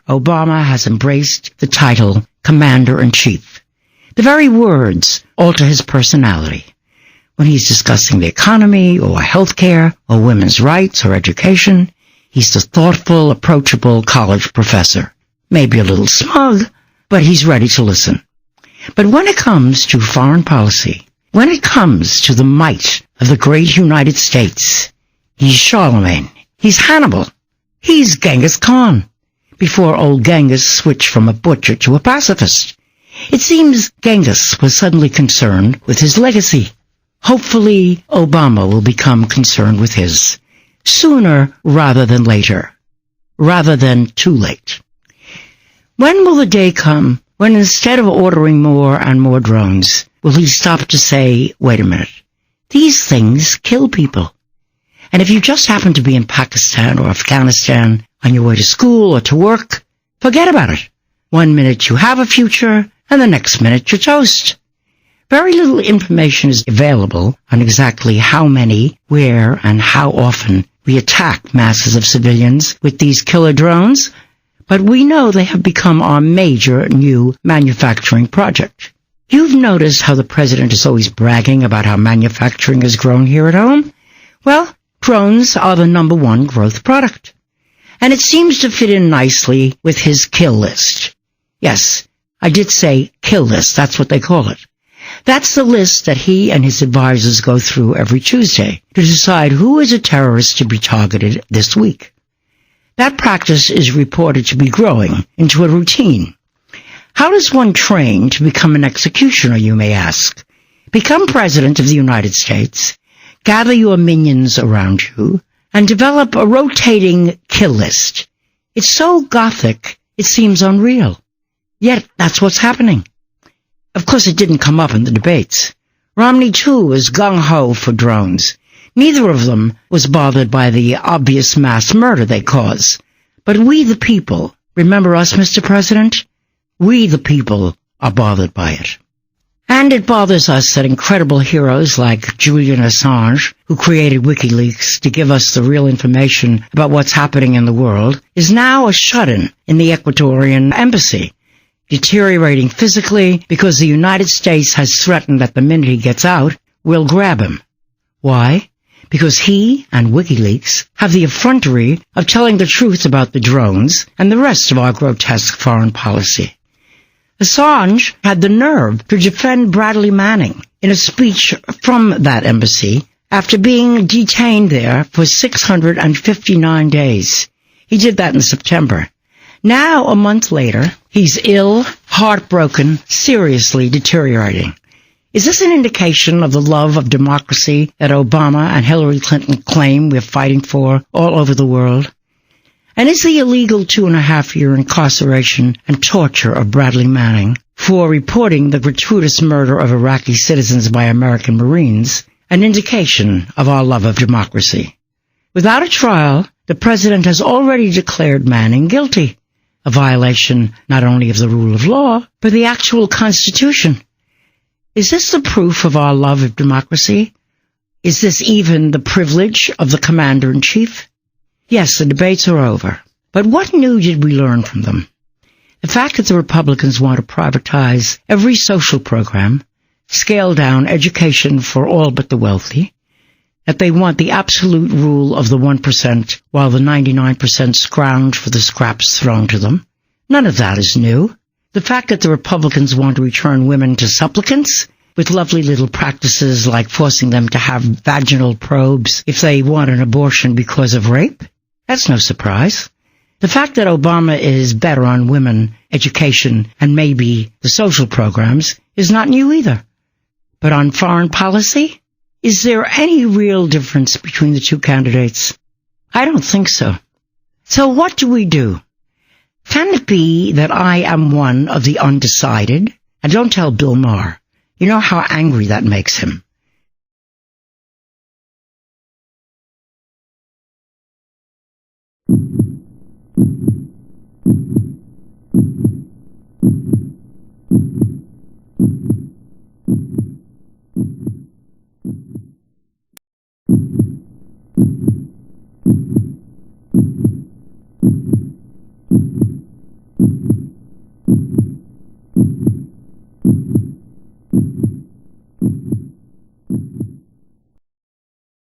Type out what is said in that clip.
Obama has embraced the title Commander-in-Chief. The very words alter his personality. When he's discussing the economy or healthcare or women's rights or education, he's the thoughtful, approachable college professor. Maybe a little smug, but he's ready to listen. But when it comes to foreign policy, when it comes to the might of the great United States, he's Charlemagne, he's Hannibal, he's Genghis Khan, before old Genghis switched from a butcher to a pacifist. It seems Genghis was suddenly concerned with his legacy. Hopefully, Obama will become concerned with his, sooner rather than later, rather than too late. When will the day come when instead of ordering more and more drones, will he stop to say, wait a minute, these things kill people. And if you just happen to be in Pakistan or Afghanistan on your way to school or to work, forget about it. 1 minute you have a future, and the next minute you're toast. Very little information is available on exactly how many, where, and how often we attack masses of civilians with these killer drones, but we know they have become our major new manufacturing project. You've noticed how the president is always bragging about how manufacturing has grown here at home? Well, drones are the #1 growth product. And it seems to fit in nicely with his kill list. Yes, I did say kill list, that's what they call it. That's the list that he and his advisors go through every Tuesday to decide who is a terrorist to be targeted this week. That practice is reported to be growing into a routine. How does one train to become an executioner, you may ask? Become President of the United States, gather your minions around you, and develop a rotating kill list. It's so gothic, it seems unreal. Yet, that's what's happening. Of course, it didn't come up in the debates. Romney, too, was gung-ho for drones. Neither of them was bothered by the obvious mass murder they cause. But we, the people, remember us, Mr. President? We, the people, are bothered by it. And it bothers us that incredible heroes like Julian Assange, who created WikiLeaks to give us the real information about what's happening in the world, is now a shut-in in the Ecuadorian embassy, deteriorating physically because the United States has threatened that the minute he gets out, we'll grab him. Why? Because he and WikiLeaks have the effrontery of telling the truth about the drones and the rest of our grotesque foreign policy. Assange had the nerve to defend Bradley Manning in a speech from that embassy after being detained there for 659 days. He did that in September. Now, a month later, he's ill, heartbroken, seriously deteriorating. Is this an indication of the love of democracy that Obama and Hillary Clinton claim we're fighting for all over the world? And is the illegal 2.5-year incarceration and torture of Bradley Manning for reporting the gratuitous murder of Iraqi citizens by American Marines an indication of our love of democracy? Without a trial, the president has already declared Manning guilty, a violation not only of the rule of law, but the actual Constitution. Is this the proof of our love of democracy? Is this even the privilege of the commander-in-chief? Yes, the debates are over. But what new did we learn from them? The fact that the Republicans want to privatize every social program, scale down education for all but the wealthy, that they want the absolute rule of the 1% while the 99% scrounge for the scraps thrown to them. None of that is new. The fact that the Republicans want to return women to supplicants, with lovely little practices like forcing them to have vaginal probes if they want an abortion because of rape, that's no surprise. The fact that Obama is better on women, education, and maybe the social programs is not new either. But on foreign policy, is there any real difference between the two candidates? I don't think so. So what do we do? Can it be that I am one of the undecided? And don't tell Bill Maher. You know how angry that makes him.